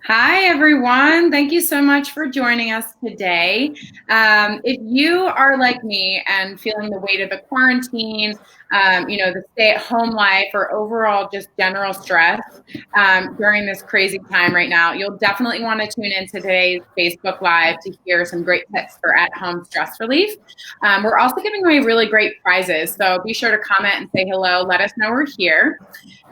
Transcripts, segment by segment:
Hi, everyone. Thank you so much for joining us today. If you are like me and feeling the weight of the quarantine, the stay-at-home life, or overall just general stress during this crazy time right now, you'll definitely want to tune in to today's Facebook Live to hear some great tips for at-home stress relief. We're also giving away really great prizes, so be sure to comment and say hello. Let us know we're here.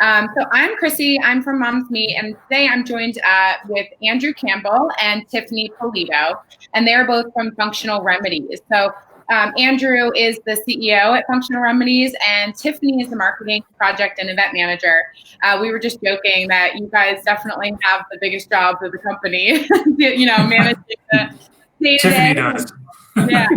So I'm Chrissy. I'm from Mom's Meat, and today I'm joined with Andrew Campbell and Tiffany Polito, and they're both from Functional Remedies. So Andrew is the CEO at Functional Remedies, and Tiffany is the marketing, project, and event manager. We were just joking that you guys definitely have the biggest jobs of the company, managing the day-to-day. Tiffany does. Yeah.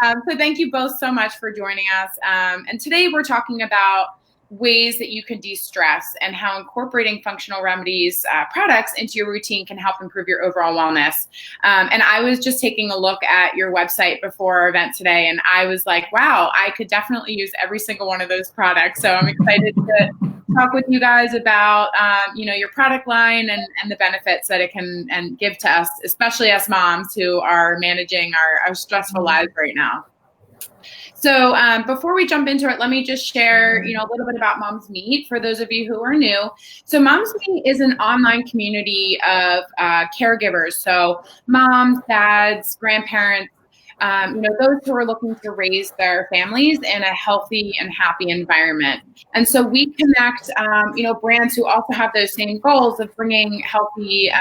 So thank you both so much for joining us. And today we're talking about ways that you can de-stress and how incorporating Functional Remedies products into your routine can help improve your overall wellness. And I was just taking a look at your website before our event today, and I was like, wow, I could definitely use every single one of those products. So I'm excited to talk with you guys about, your product line and the benefits that it can and give to us, especially us moms who are managing our stressful lives right now. So before we jump into it, let me just share, a little bit about Mom's Meat for those of you who are new. So Mom's Meat is an online community of caregivers. So moms, dads, grandparents, those who are looking to raise their families in a healthy and happy environment. And so we connect, brands who also have those same goals of bringing healthy,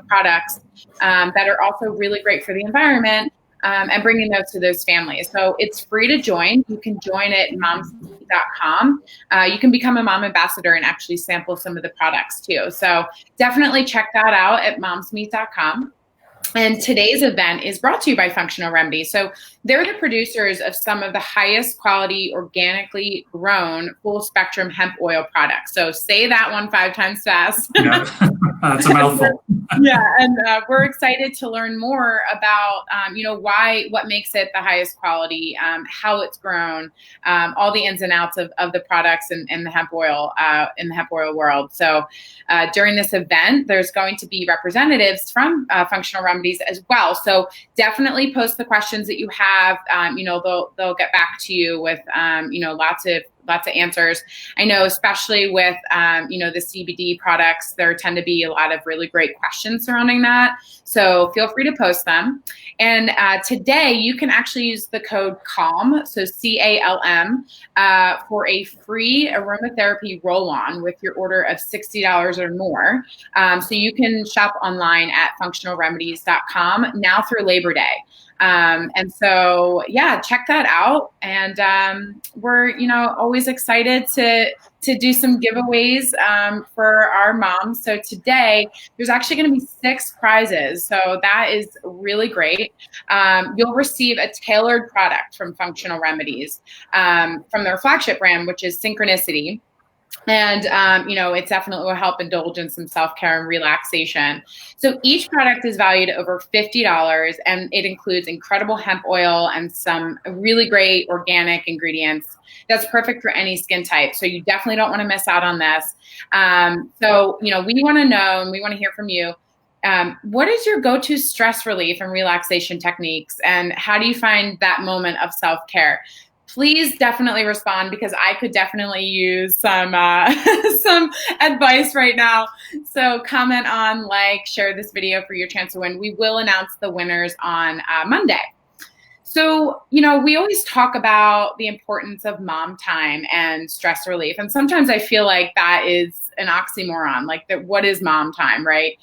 products that are also really great for the environment. And bringing those to those families. So it's free to join. You can join at momsmeat.com. You can become a mom ambassador and actually sample some of the products too. So definitely check that out at momsmeat.com. And today's event is brought to you by Functional Remedies. So they're the producers of some of the highest quality, organically grown, full spectrum hemp oil products. So say that one 5 times fast. Yeah, that's a mouthful. Yeah, and we're excited to learn more about, what makes it the highest quality, how it's grown, all the ins and outs of the products and the hemp oil in the hemp oil world. So during this event, there's going to be representatives from Functional Remedies as well. So definitely post the questions that you have. They'll get back to you with, lots of answers. I know, especially with, the CBD products, there tend to be a lot of really great questions surrounding that. So feel free to post them. And today you can actually use the code CALM, so CALM, for a free aromatherapy roll-on with your order of $60 or more. So you can shop online at functionalremedies.com now through Labor Day. And so, yeah, check that out. And we're, always excited to do some giveaways for our moms. So today there's actually going to be 6 prizes. So that is really great. You'll receive a tailored product from Functional Remedies, from their flagship brand, which is Synchronicity. And, it definitely will help indulge in some self-care and relaxation. So each product is valued at over $50, and it includes incredible hemp oil and some really great organic ingredients that's perfect for any skin type. So you definitely don't want to miss out on this. We want to know, and we want to hear from you. What is your go-to stress relief and relaxation techniques, and how do you find that moment of self-care? Please definitely respond, because I could definitely use some some advice right now. So comment on, share this video for your chance to win. We will announce the winners on Monday. So, we always talk about the importance of mom time and stress relief. And sometimes I feel like that is an oxymoron, what is mom time, right?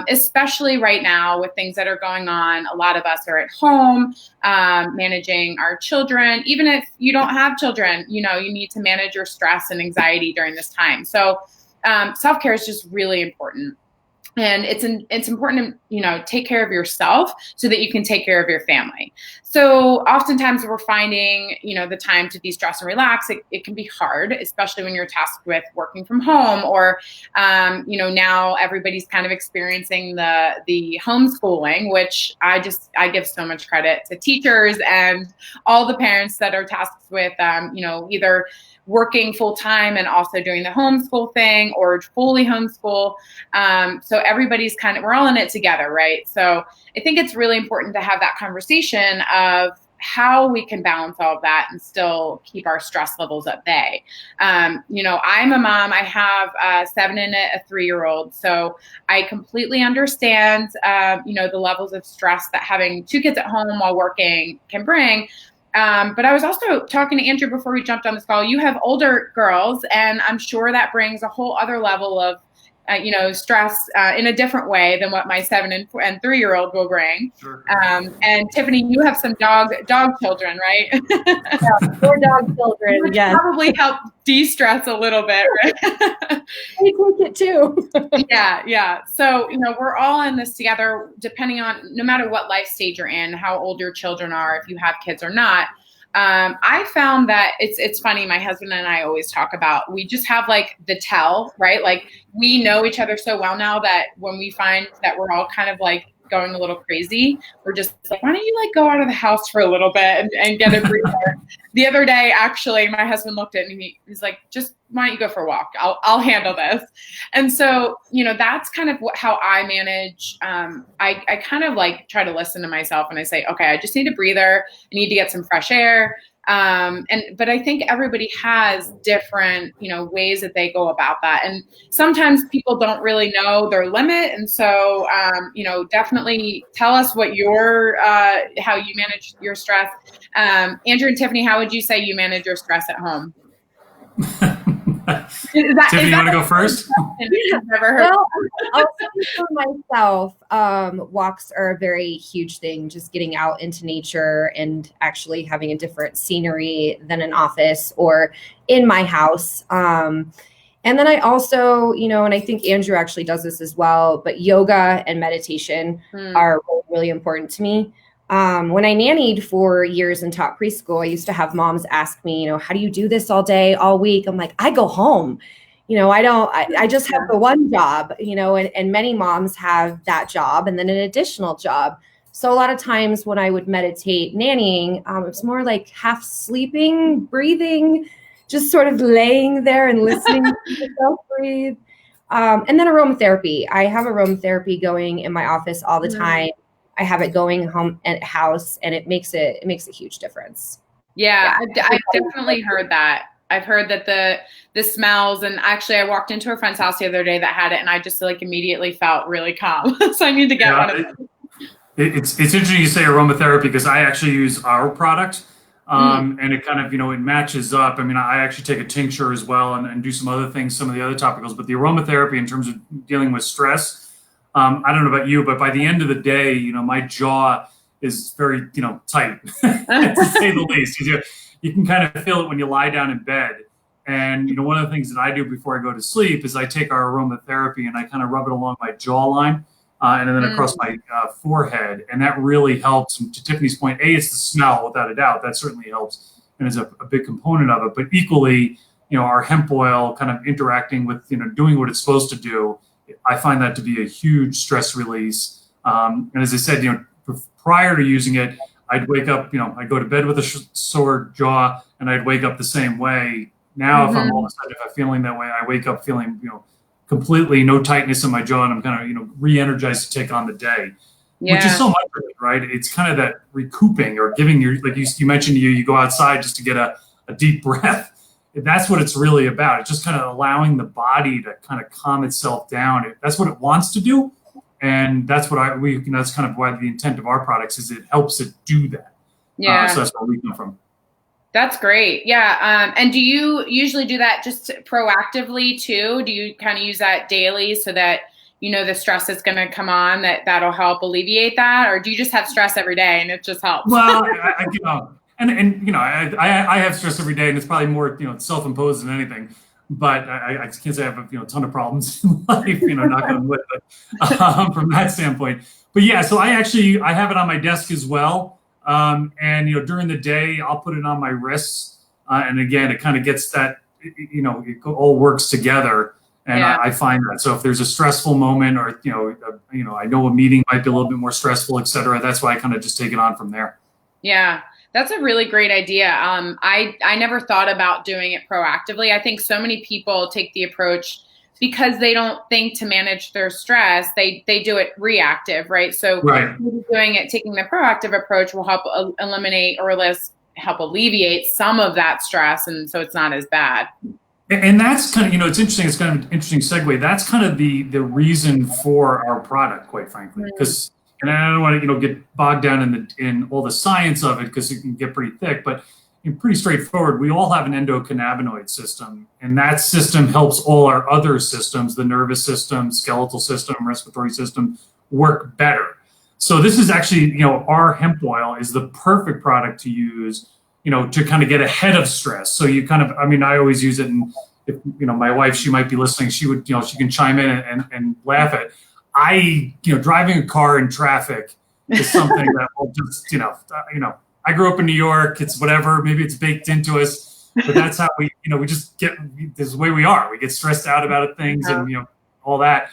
Especially right now with things that are going on. A lot of us are at home managing our children. Even if you don't have children, you need to manage your stress and anxiety during this time. So self-care is just really important. And it's important to, take care of yourself so that you can take care of your family. So oftentimes we're finding, the time to de-stress and relax, it can be hard, especially when you're tasked with working from home, or, now everybody's kind of experiencing the homeschooling, which I give so much credit to teachers and all the parents that are tasked with, either working full time and also doing the homeschool thing or fully homeschool. So everybody's we're all in it together, right? So I think it's really important to have that conversation of how we can balance all of that and still keep our stress levels at bay. I'm a mom. I have a 7 and a 3-year-old. So I completely understand, the levels of stress that having 2 kids at home while working can bring. But I was also talking to Andrew before we jumped on this call. You have older girls, and I'm sure that brings a whole other level of stress in a different way than what my 7 and 3-year-old will bring. Sure. And Tiffany, you have some dog children, right? Yeah, 4 dog children. Which yes. probably help de-stress a little bit, right? They take it too. Yeah. So, we're all in this together, depending on no matter what life stage you're in, how old your children are, if you have kids or not. I found that it's funny. My husband and I always talk about, we just have like the tell, right? Like we know each other so well now that when we find that we're all kind of like going a little crazy, we're just like, why don't you like go out of the house for a little bit and get a breather? The other day, actually, my husband looked at me, he's like, just why don't you go for a walk? I'll handle this. And so, that's kind of how I manage. I kind of like try to listen to myself and I say, okay, I just need a breather. I need to get some fresh air. But I think everybody has different, ways that they go about that. And sometimes people don't really know their limit. And so, definitely tell us what how you manage your stress. Andrew and Tiffany, how would you say you manage your stress at home? Tiffany, you want to go first? Well, I'll say for myself, walks are a very huge thing, just getting out into nature and actually having a different scenery than an office or in my house. And then I also, and I think Andrew actually does this as well, but yoga and meditation are really important to me. When I nannied for years and taught preschool, I used to have moms ask me, how do you do this all day, all week? I'm like, I go home. I just have the one job, and many moms have that job and then an additional job. So a lot of times when I would meditate nannying, it was more like half sleeping, breathing, just sort of laying there and listening to myself breathe. And then aromatherapy. I have aromatherapy going in my office all the time. I have it going home at house, and it makes a huge difference. Yeah. I've definitely heard that. I've heard that the smells, and actually I walked into a friend's house the other day that had it, and I just like immediately felt really calm. So I need to get one of them. It's interesting you say aromatherapy because I actually use our product, and it kind of, it matches up. I mean, I actually take a tincture as well and do some other things, some of the other topicals, but the aromatherapy in terms of dealing with stress, I don't know about you, but by the end of the day, my jaw is very, tight, to say the least. You can kind of feel it when you lie down in bed. And, one of the things that I do before I go to sleep is I take our aromatherapy and I kind of rub it along my jawline and then across my forehead. And that really helps. And to Tiffany's point, it's the smell, without a doubt. That certainly helps and is a big component of it. But equally, our hemp oil kind of interacting with, doing what it's supposed to do. I find that to be a huge stress release. And as I said, prior to using it, I'd wake up, I'd go to bed with a sore jaw and I'd wake up the same way. Now, if I'm all of a sudden, if I'm feeling that way, I wake up feeling, completely no tightness in my jaw and I'm kind of, re-energized to take on the day, which is so much of it, right? It's kind of that recouping or giving like you mentioned, you go outside just to get a deep breath. That's what it's really about. It's just kind of allowing the body to kind of calm itself down. That's what it wants to do. And that's what that's kind of why the intent of our products is it helps it do that. Yeah. So that's where we come from. That's great. Yeah. And do you usually do that just proactively too? Do you kind of use that daily so that, the stress is going to come on, that'll help alleviate that? Or do you just have stress every day and it just helps? Well, I have stress every day and it's probably more, self-imposed than anything. But I can't say I have a ton of problems in life, knock on wood, but from that standpoint. But yeah, so I have it on my desk as well. And during the day, I'll put it on my wrists. And again, it kind of gets that, it all works together. And I find that. So if there's a stressful moment or, I know a meeting might be a little bit more stressful, et cetera, that's why I kind of just take it on from there. Yeah. That's a really great idea. I never thought about doing it proactively. I think so many people take the approach because they don't think to manage their stress. They do it reactive, right? So Right. doing it, taking the proactive approach will help eliminate or at least help alleviate some of that stress, and so it's not as bad. And that's kind of, it's interesting. It's kind of an interesting segue. That's kind of the reason for our product, quite frankly, because, and I don't want to, get bogged down in all the science of it because it can get pretty thick, but pretty straightforward. We all have an endocannabinoid system, and that system helps all our other systems, the nervous system, skeletal system, respiratory system, work better. So this is actually, our hemp oil is the perfect product to use, to kind of get ahead of stress. So you kind of, I always use it, and if, my wife, she might be listening, she would, she can chime in and laugh at. Driving a car in traffic is something that will just, I grew up in New York. It's whatever, maybe it's baked into us, but that's how we just get, this is the way we are. We get stressed out about things and, all that.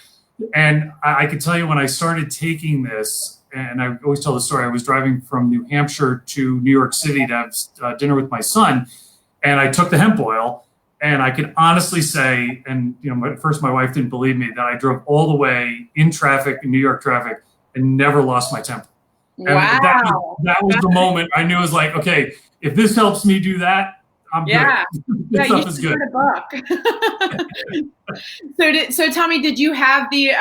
And I could tell you when I started taking this, and I always tell the story, I was driving from New Hampshire to New York City to have dinner with my son, and I took the hemp oil, and I can honestly say, and at first my wife didn't believe me, that I drove all the way in traffic, in New York traffic, and never lost my temper. And wow. that was the moment I knew. It was like, okay, if this helps me do that, I'm good. This stuff is good. So tell me, did you have the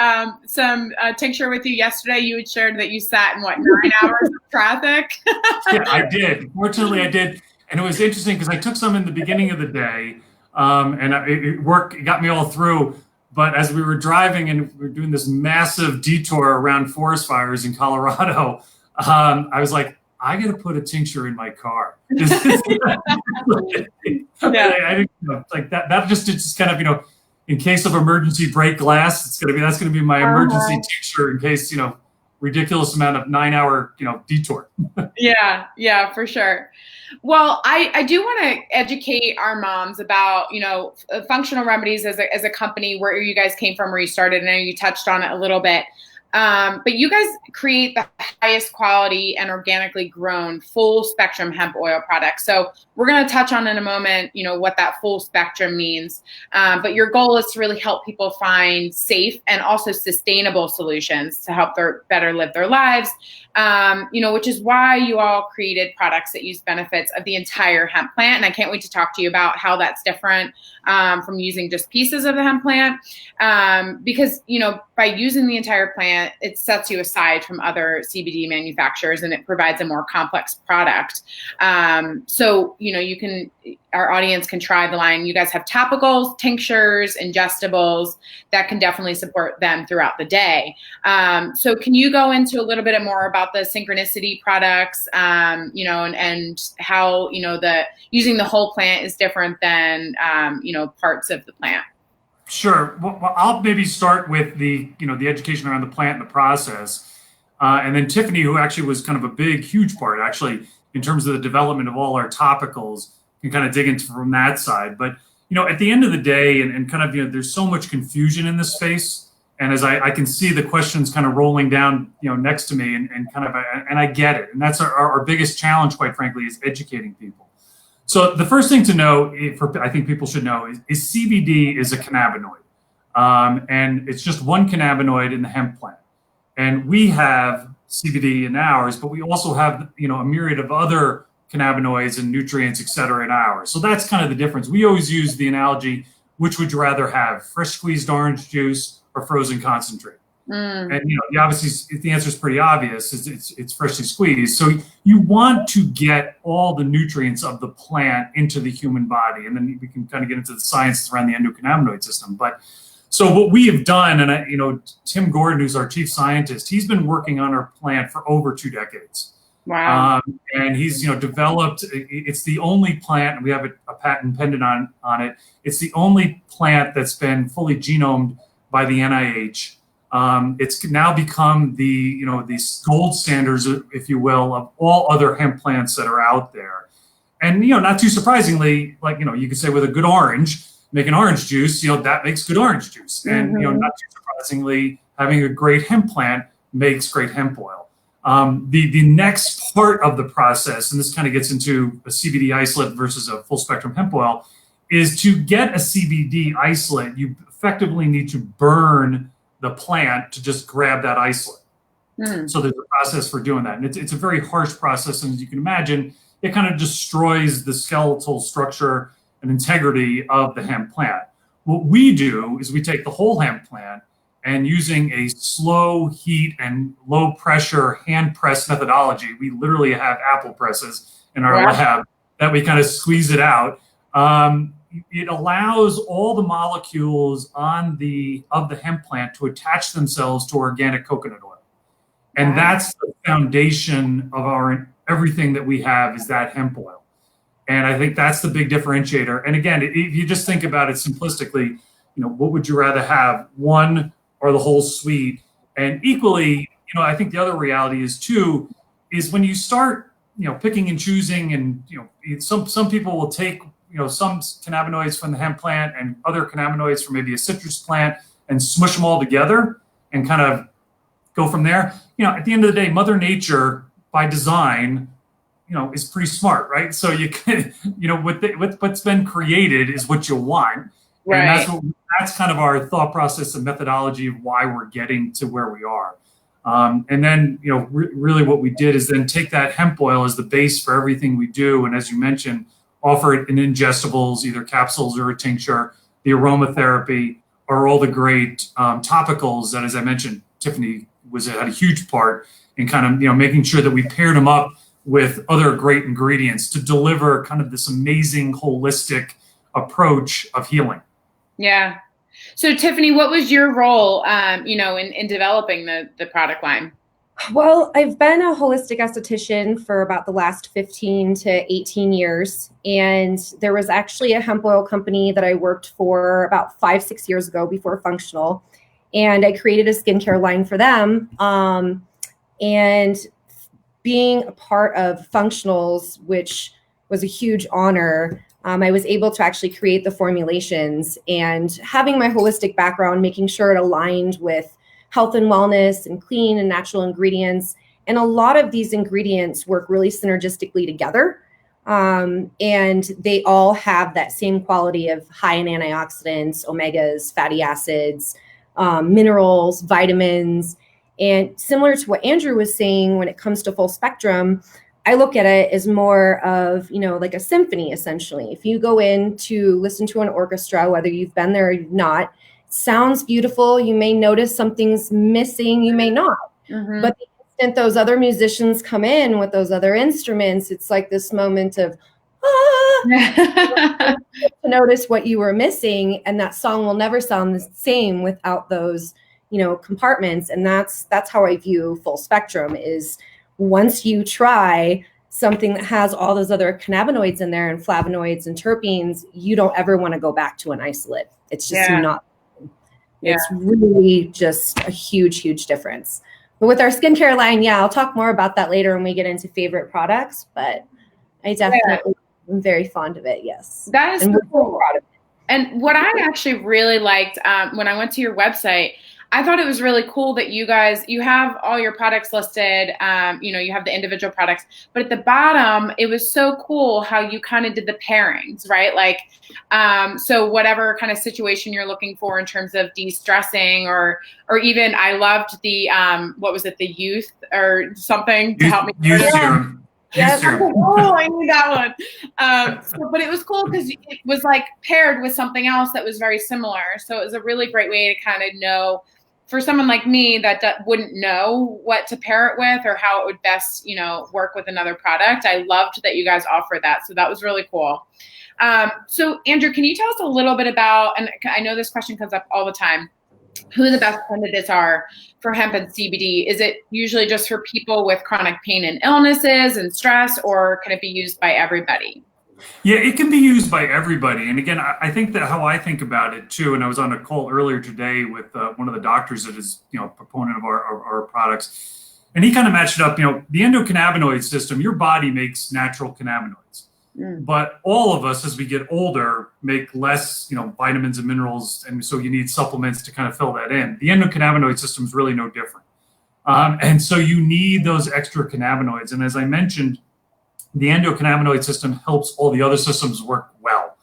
some tincture with you yesterday? You had shared that you sat in 9 hours of traffic. Yeah, I did. Fortunately, I did, and it was interesting because I took some in the beginning of the day, and it worked. It got me all through. But as we were driving and we were doing this massive detour around forest fires in Colorado, I was like, I got to put a tincture in my car. I didn't, like that. That just kind of, in case of emergency break glass, that's gonna be my emergency tincture in case, ridiculous amount of 9 hour, detour. Yeah, for sure. Well, I do want to educate our moms about, Functional Remedies as a company, where you guys came from, where you started. I know you touched on it a little bit. But you guys create the highest quality and organically grown full spectrum hemp oil products. So we're going to touch on in a moment, what that full spectrum means. But your goal is to really help people find safe and also sustainable solutions to help better live their lives. Which is why you all created products that use benefits of the entire hemp plant. And I can't wait to talk to you about how that's different from using just pieces of the hemp plant. Because, by using the entire plant, it sets you aside from other CBD manufacturers, and it provides a more complex product. So, our audience can try the line. You guys have topicals, tinctures, ingestibles that can definitely support them throughout the day. So can you go into a little bit more about the Synchronicity products, and how, using the whole plant is different than, parts of the plant? Sure. Well, I'll maybe start with the education around the plant and the process. And then Tiffany, who actually was kind of a big, huge part, actually, in terms of the development of all our topicals, can kind of dig into from that side. But, at the end of the day, and kind of, there's so much confusion in this space. And as I can see the questions kind of rolling down, next to me, and kind of, and I get it. And that's our biggest challenge, quite frankly, is educating people. So the first thing to know, I think people should know, is CBD is a cannabinoid. And it's just one cannabinoid in the hemp plant. And we have CBD in ours, but we also have, a myriad of other cannabinoids and nutrients, et cetera, in ours. So that's kind of the difference. We always use the analogy, which would you rather have, fresh squeezed orange juice or frozen concentrate? And obviously the answer is pretty obvious. It's freshly squeezed. So you want to get all the nutrients of the plant into the human body, and then we can kind of get into the science around the endocannabinoid system. But so what we have done, and Tim Gordon, who's our chief scientist, he's been working on our plant for over 2 decades. Wow. And he's developed. It's the only plant, and we have a patent pending on it. It's the only plant that's been fully genomed by the NIH. It's now become the gold standards, if you will, of all other hemp plants that are out there. And not too surprisingly, like you could say with a good orange, make an orange juice, that makes good orange juice. And not too surprisingly, having a great hemp plant makes great hemp oil. The next part of the process, and this kind of gets into a CBD isolate versus a full spectrum hemp oil, is to get a CBD isolate, you effectively need to burn the plant to just grab that isolate. So there's a process for doing that. And it's a very harsh process. And as you can imagine, it kind of destroys the skeletal structure and integrity of the hemp plant. What we do is we take the whole hemp plant and using a slow heat and low pressure hand press methodology, we literally have apple presses in our lab that we kind of squeeze it out. It allows all the molecules of the hemp plant to attach themselves to organic coconut oil. And that's the foundation of everything that we have is that hemp oil. And I think that's the big differentiator. And again, if you just think about it simplistically, what would you rather have, one or the whole suite? And equally, I think the other reality is too, is when you start, picking and choosing, and some people will take some cannabinoids from the hemp plant and other cannabinoids from maybe a citrus plant and smush them all together and kind of go from there. At the end of the day, Mother Nature, by design, is pretty smart, right? So you can, with what's been created is what you want. Right. And that's kind of our thought process and methodology of why we're getting to where we are. And then, really what we did is then take that hemp oil as the base for everything we do. And as you mentioned, offer it in ingestibles, either capsules or a tincture. The aromatherapy are all the great topicals that, as I mentioned, Tiffany had a huge part in kind of, making sure that we paired them up with other great ingredients to deliver kind of this amazing holistic approach of healing. Yeah. So Tiffany, what was your role, in developing the product line? Well, I've been a holistic esthetician for about the last 15 to 18 years. And there was actually a hemp oil company that I worked for about 5-6 years ago before Functional. And I created a skincare line for them. And being a part of Functionals, which was a huge honor, I was able to actually create the formulations, and having my holistic background, making sure it aligned with health and wellness and clean and natural ingredients. And a lot of these ingredients work really synergistically together. And they all have that same quality of high in antioxidants, omegas, fatty acids, minerals, vitamins. And similar to what Andrew was saying, when it comes to full spectrum, I look at it as more of, like a symphony, essentially. If you go in to listen to an orchestra, whether you've been there or not, it sounds beautiful. You may notice something's missing, you may not. Mm-hmm. But the instant those other musicians come in with those other instruments, it's like this moment of, to notice what you were missing, and that song will never sound the same without those, compartments. And that's how I view full spectrum is, once you try something that has all those other cannabinoids in there and flavonoids and terpenes, you don't ever want to go back to an isolate. It's just not. It's really just a huge, huge difference. But with our skincare line, I'll talk more about that later when we get into favorite products. But I definitely am very fond of it. Yes. That is so cool. And what I actually really liked when I went to your website, I thought it was really cool that you have all your products listed, you have the individual products, but at the bottom, it was so cool how you kind of did the pairings, right? Like, so whatever kind of situation you're looking for in terms of de-stressing or even I loved the, what was it? The youth or something to help me. Youth serum. Yes. Oh, I knew that one. But it was cool because it was like paired with something else that was very similar. So it was a really great way to kind of know, for someone like me that wouldn't know what to pair it with or how it would best, work with another product. I loved that you guys offered that. So that was really cool. So Andrew, can you tell us a little bit about, and I know this question comes up all the time, who the best candidates are for hemp and CBD? Is it usually just for people with chronic pain and illnesses and stress, or can it be used by everybody? Yeah, it can be used by everybody. And again, I think that how I think about it too, and I was on a call earlier today with one of the doctors that is, a proponent of our products, and he kind of matched it up, the endocannabinoid system, your body makes natural cannabinoids. But all of us, as we get older, make less, vitamins and minerals. And so you need supplements to kind of fill that in. The endocannabinoid system is really no different. And so you need those extra cannabinoids. And as I mentioned, the endocannabinoid system helps all the other systems work well.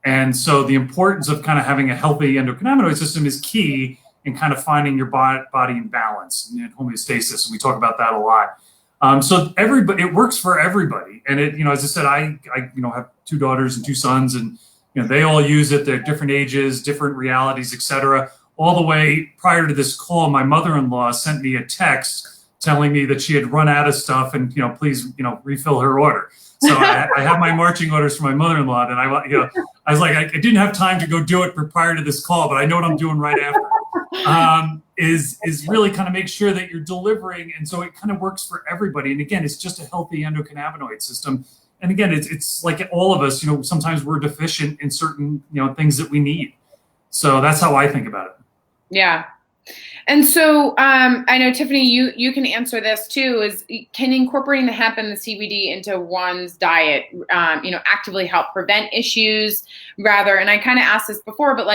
And so the importance of kind of having a healthy endocannabinoid system is key in kind of finding your body in balance and homeostasis. And we talk about that a lot. So everybody, it works for everybody. And it, as I said, I have 2 daughters and 2 sons, and they all use it. They're different ages, different realities, et cetera. All the way prior to this call, my mother-in-law sent me a text telling me that she had run out of stuff and, please, refill her order. So I have my marching orders for my mother-in-law, and I was like, I didn't have time to go do it prior to this call, but I know what I'm doing right after. Is really kind of make sure that you're delivering, and so it kind of works for everybody. And again, it's just a healthy endocannabinoid system. And again, it's like all of us, sometimes we're deficient in certain things that we need. So that's how I think about it. Yeah. And so I know, Tiffany, you can answer this too, is can incorporating the hemp and the CBD into one's diet, actively help prevent issues rather, and I kind of asked this before, but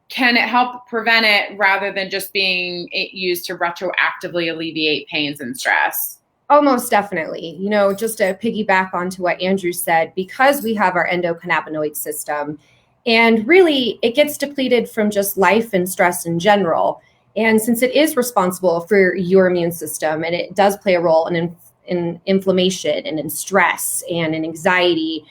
can it help prevent it rather than just being used to retroactively alleviate pains and stress? Oh, most definitely. Just to piggyback onto what Andrew said, because we have our endocannabinoid system, and really it gets depleted from just life and stress in general. And since it is responsible for your immune system, and it does play a role in inflammation and in stress and in anxiety,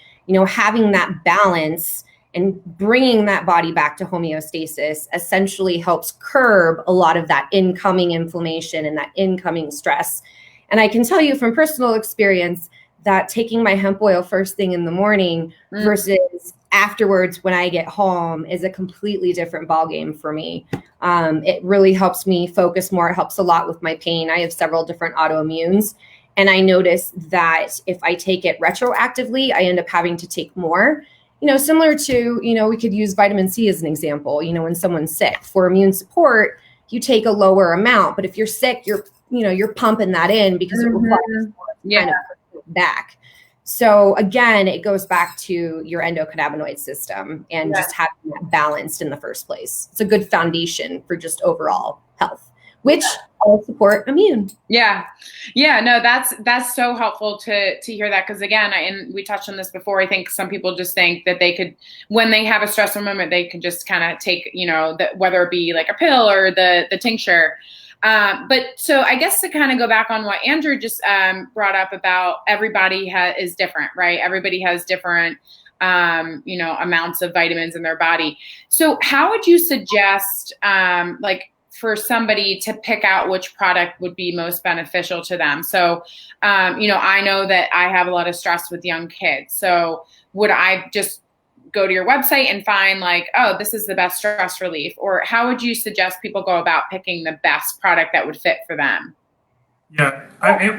having that balance and bringing that body back to homeostasis essentially helps curb a lot of that incoming inflammation and that incoming stress. And I can tell you from personal experience that taking my hemp oil first thing in the morning versus afterwards when I get home is a completely different ballgame for me. It really helps me focus more. It helps a lot with my pain. I have several different autoimmunes. And I notice that if I take it retroactively, I end up having to take more. Similar to, we could use vitamin C as an example. When someone's sick, for immune support, you take a lower amount. But if you're sick, you're pumping that in because it requires more kind of back. So again, it goes back to your endocannabinoid system and just having that balanced in the first place. It's a good foundation for just overall health, which all support immune. Yeah. No, that's so helpful to hear that. Cause again, and we touched on this before, I think some people just think that they could, when they have a stressful moment, they can just kind of take, whether it be like a pill or the tincture. But so I guess to kind of go back on what Andrew just brought up about everybody is different, right? Everybody has different, amounts of vitamins in their body. So how would you suggest, for somebody to pick out which product would be most beneficial to them? So, I know that I have a lot of stress with young kids. So would I just go to your website and find this is the best stress relief? Or how would you suggest people go about picking the best product that would fit for them? Yeah,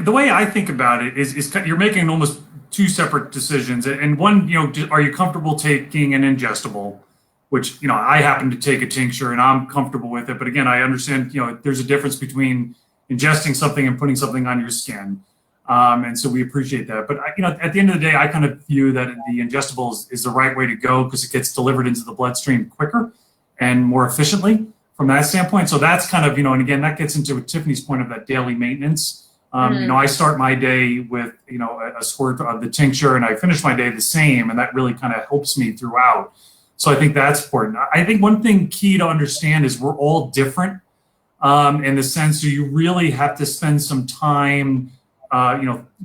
the way I think about it is you're making almost 2 separate decisions. And one, are you comfortable taking an ingestible? Which, I happen to take a tincture and I'm comfortable with it. But again, I understand, there's a difference between ingesting something and putting something on your skin. And so we appreciate that. But, at the end of the day, I kind of view that the ingestibles is the right way to go because it gets delivered into the bloodstream quicker and more efficiently from that standpoint. So that's kind of, and again, that gets into Tiffany's point of that daily maintenance. I start my day with, a squirt of the tincture and I finish my day the same. And that really kind of helps me throughout. So I think that's important. I think one thing key to understand is we're all different in the sense that you really have to spend some time,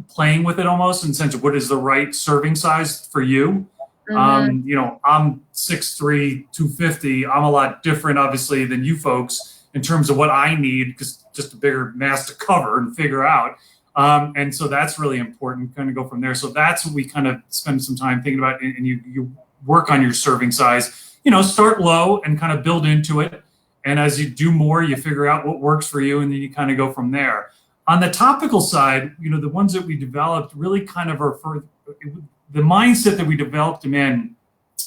playing with it almost in the sense of what is the right serving size for you. I'm 6'3", 250. I'm a lot different, obviously, than you folks in terms of what I need, because just a bigger mass to cover and figure out. And so that's really important, kind of go from there. So that's what we kind of spend some time thinking about, and you work on your serving size, start low and kind of build into it. And as you do more, you figure out what works for you, and then you kind of go from there. On the topical side, the ones that we developed really kind of are for the mindset that we developed them in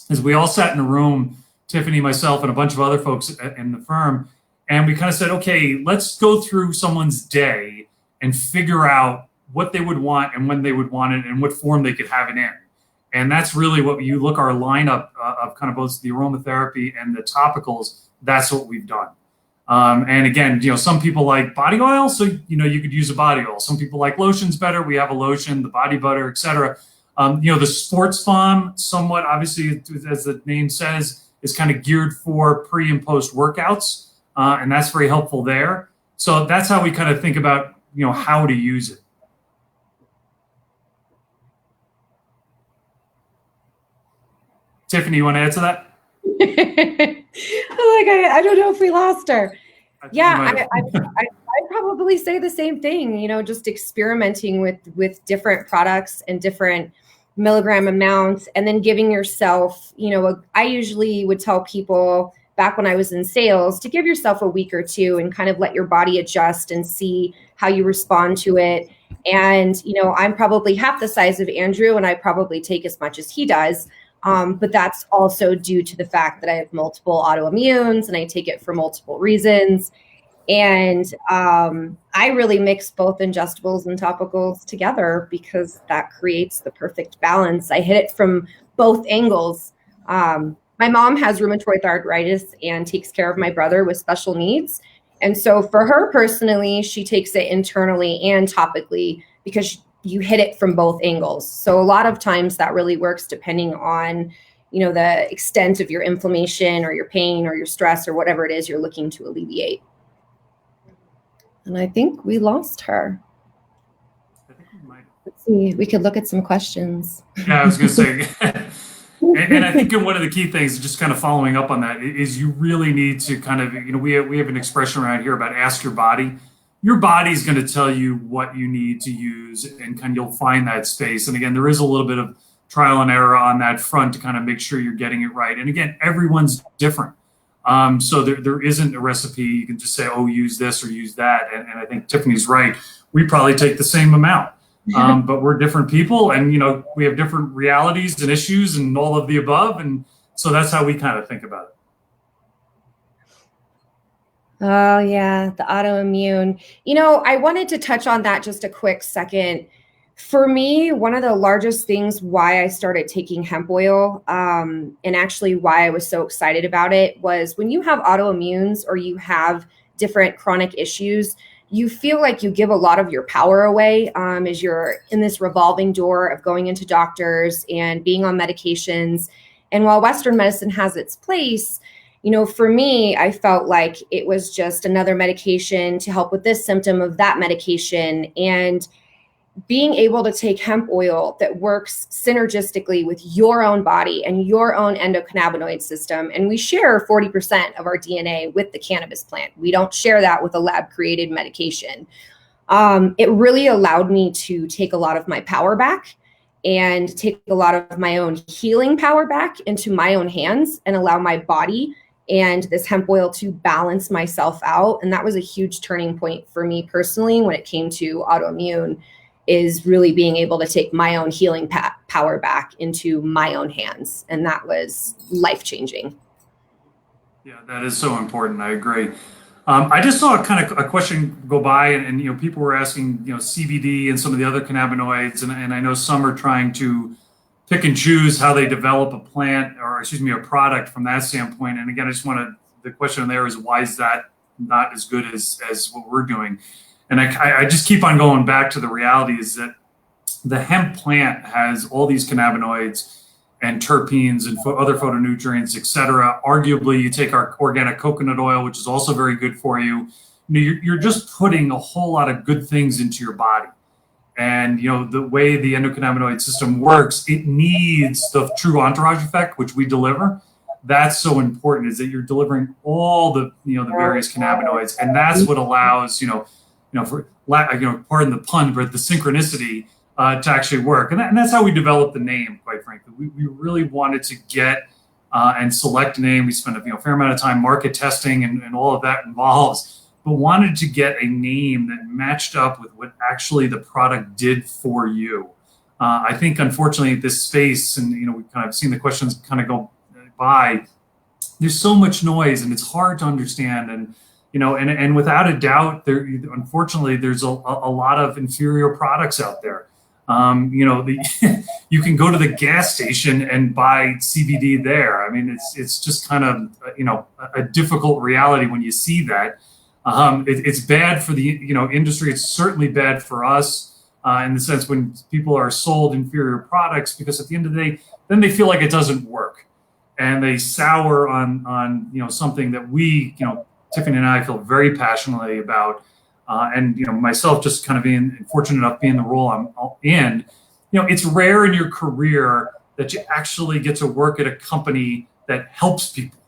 is we all sat in a room, Tiffany, myself, and a bunch of other folks in the firm. And we kind of said, okay, let's go through someone's day and figure out what they would want and when they would want it and what form they could have it in. And that's really what you look our lineup of kind of both the aromatherapy and the topicals. That's what we've done. And again, some people like body oil, so you could use a body oil. Some people like lotions better. We have a lotion, the body butter, etc. The sports foam, somewhat obviously, as the name says, is kind of geared for pre and post workouts, and that's very helpful there. So that's how we kind of think about how to use it. Tiffany, you want to add to that? I don't know if we lost her. Yeah, I'd probably say the same thing, just experimenting with different products and different milligram amounts, and then giving yourself, I usually would tell people back when I was in sales to give yourself a week or two and kind of let your body adjust and see how you respond to it. And, I'm probably half the size of Andrew, and I probably take as much as he does. But that's also due to the fact that I have multiple autoimmunes and I take it for multiple reasons. And I really mix both ingestibles and topicals together because that creates the perfect balance. I hit it from both angles. My mom has rheumatoid arthritis and takes care of my brother with special needs. And so for her personally, she takes it internally and topically because you hit it from both angles. So a lot of times that really works depending on, the extent of your inflammation or your pain or your stress or whatever it is you're looking to alleviate. And I think we lost her. I think we might. Let's see, we could look at some questions. Yeah, I was going to say, and I think one of the key things, just kind of following up on that, is you really need to kind of, we have an expression around here about ask your body. Your body's going to tell you what you need to use, and kind of you'll find that space. And again, there is a little bit of trial and error on that front to kind of make sure you're getting it right. And again, everyone's different. So there isn't a recipe. You can just say, oh, use this or use that. And I think Tiffany's right. We probably take the same amount, but we're different people, and we have different realities and issues and all of the above. And so that's how we kind of think about it. Oh, yeah, the autoimmune. I wanted to touch on that just a quick second. For me, one of the largest things why I started taking hemp oil, and actually why I was so excited about it, was when you have autoimmunes or you have different chronic issues, you feel like you give a lot of your power away as you're in this revolving door of going into doctors and being on medications. And while Western medicine has its place, for me, I felt like it was just another medication to help with this symptom of that medication. And being able to take hemp oil that works synergistically with your own body and your own endocannabinoid system. And we share 40% of our DNA with the cannabis plant. We don't share that with a lab created medication. It really allowed me to take a lot of my power back and take a lot of my own healing power back into my own hands and allow my body and this hemp oil to balance myself out. And that was a huge turning point for me personally when it came to autoimmune, is really being able to take my own healing power back into my own hands. And that was life-changing. Yeah, that is so important. I agree. I just saw a question go by, and people were asking, CBD and some of the other cannabinoids, and I know some are trying to pick and choose how they develop a plant, or a product from that standpoint. And again, the question there is, why is that not as good as what we're doing? And I just keep on going back to the reality is that the hemp plant has all these cannabinoids and terpenes and other phytonutrients, et cetera. Arguably, you take our organic coconut oil, which is also very good for you. You're just putting a whole lot of good things into your body. And the way the endocannabinoid system works, it needs the true entourage effect, which we deliver. That's so important, is that you're delivering all the the various cannabinoids, and that's what allows pardon the pun, but the synchronicity to actually work. And that's how we developed the name, quite frankly. We really wanted to get and select a name. We spent a fair amount of time market testing and all of that involves, but wanted to get a name that matched up with what actually the product did for you. I think, unfortunately, this space, and we've kind of seen the questions kind of go by, there's so much noise and it's hard to understand. And without a doubt, unfortunately, there's a lot of inferior products out there. You can go to the gas station and buy CBD there. I mean, it's just kind of, a difficult reality when you see that. It's bad for the, industry. It's certainly bad for us in the sense when people are sold inferior products, because at the end of the day, then they feel like it doesn't work. And they sour on something that we, Tiffany and I feel very passionately about. And myself just kind of being fortunate enough being the role I'm in, it's rare in your career that you actually get to work at a company that helps people.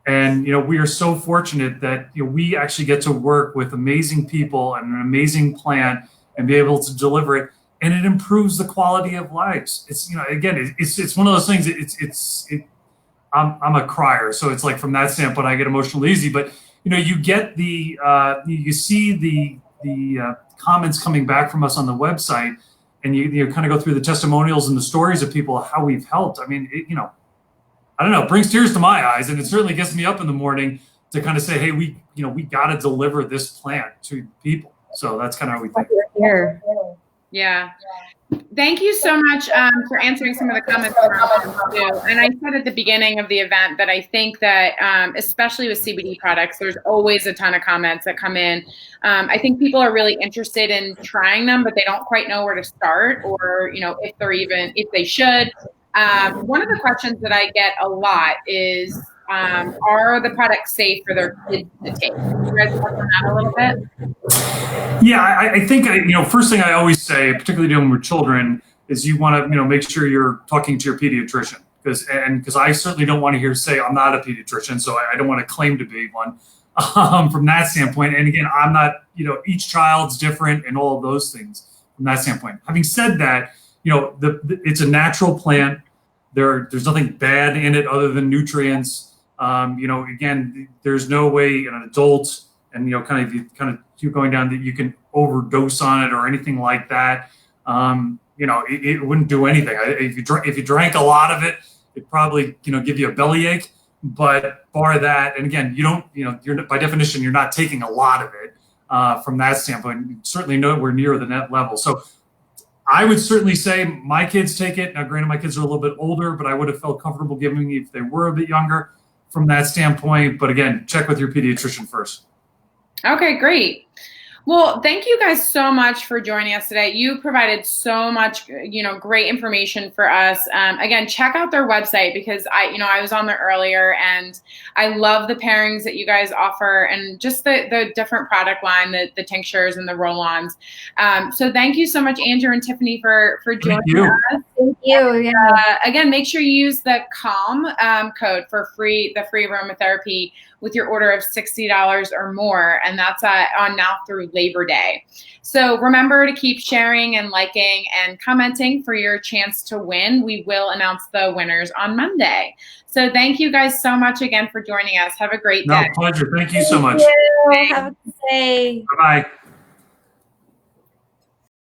And we are so fortunate that we actually get to work with amazing people and an amazing plant and be able to deliver it, and it improves the quality of lives. It's again, it's one of those things. I'm a crier, so it's like from that standpoint I get emotional easy. But you get the you see the comments coming back from us on the website, and you kind of go through the testimonials and the stories of people, how we've helped. I mean, I don't know, it brings tears to my eyes, and it certainly gets me up in the morning to kind of say, hey, we got to deliver this plant to people. So that's kind of how we think. Here. Yeah. Thank you so much for answering some of the comments too. And I said at the beginning of the event that I think that, especially with CBD products, there's always a ton of comments that come in. I think people are really interested in trying them, but they don't quite know where to start, or if they should. One of the questions that I get a lot is, are the products safe for their kids to take? Can you guys touch on that a little bit? Yeah, I think first thing I always say, particularly dealing with children, is you want to make sure you're talking to your pediatrician, because I certainly don't want to hear say I'm not a pediatrician, so I don't want to claim to be one from that standpoint. And again, I'm not, each child's different and all of those things from that standpoint. Having said that, it's a natural plant. There's nothing bad in it other than nutrients. Again, there's no way an adult, and kind of keep going down, that you can overdose on it or anything like that. It wouldn't do anything. If you drank a lot of it, it'd probably give you a bellyache. But bar that, and again, you're by definition you're not taking a lot of it from that standpoint. Certainly nowhere near the net level. So I would certainly say my kids take it. Now, granted, my kids are a little bit older, but I would have felt comfortable giving it if they were a bit younger from that standpoint. But again, check with your pediatrician first. Okay, great. Well, thank you guys so much for joining us today. You provided so much, great information for us. Again, check out their website, because I was on there earlier, and I love the pairings that you guys offer, and just the different product line, the tinctures and the roll-ons. So thank you so much, Andrew and Tiffany, for joining us. Thank you. Yeah. Again, make sure you use the CALM code for the free aromatherapy with your order of $60 or more, and that's on now through Labor Day. So remember to keep sharing and liking and commenting for your chance to win. We will announce the winners on Monday. So thank you guys so much again for joining us. Have a great day. No, pleasure. Thank you so much. Thank you. Have a good day. Bye-bye.